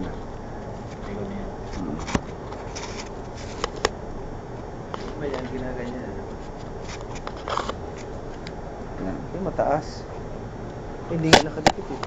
na. Likod niya. Ba yan, ginaganyan. Yan. Yung mataas. Hindi nga nakadikit eh.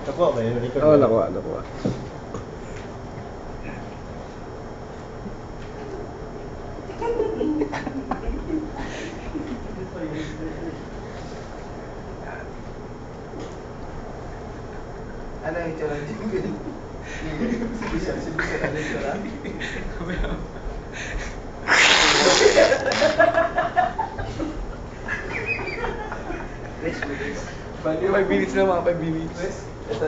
Nakuha ba yun? Oo, nakuha. Ano yung itsura ng jingle? Sibisa ano yung itsura? Bilis. Bali, 5 minutes na mga 5 minutes. Ito.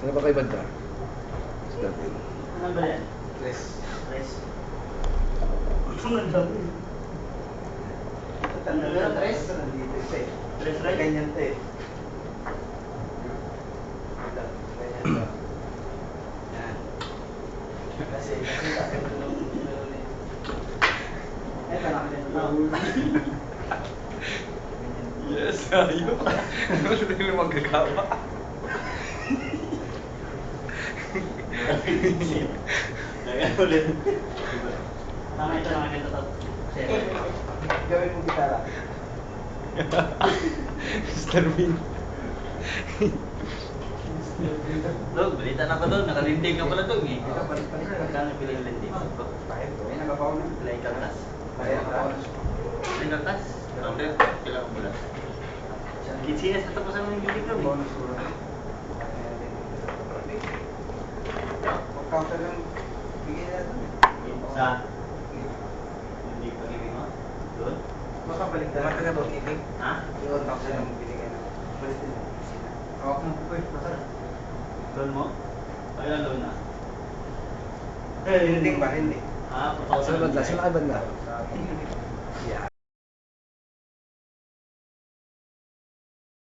Ano ba kay Banda? Start. Ano ba yan? Tres. Ang dami. Meron tres? Nandito isa eh. Tres, right? Ganyan to eh. Ganyan to. Yan. Kasi tayo meron eh. Eto, nakalit na. Yes, ayun. Ano sila yung magkakawa? Ganyan ulit. Nakakita to. Gawin mo gitara. Mr. Bean. Dog, balita na ko doon. Nakalinting ka pala dog eh. Balik. Magkano pila yung linting? May nagapaw na. Pila yung kaltas? Kaya nagapaw na. Pila yung kaltas? Rounder, pila ang bulan. Kitsinas ka tapos ang linting dog eh. Bonus puro. Counter lang. Bigyan na doon. Sa? Hindi pa gawin mo? Doon? Baka balik na. Baka na ba kilig? Ha? Yung counter lang binigyan na. Balik din. Hawak mo po eh. Masarap. Doon mo? Kaya doon na. Hindi ba? Hindi. Ah, Sa Banda, saan kay Banda? Hindi.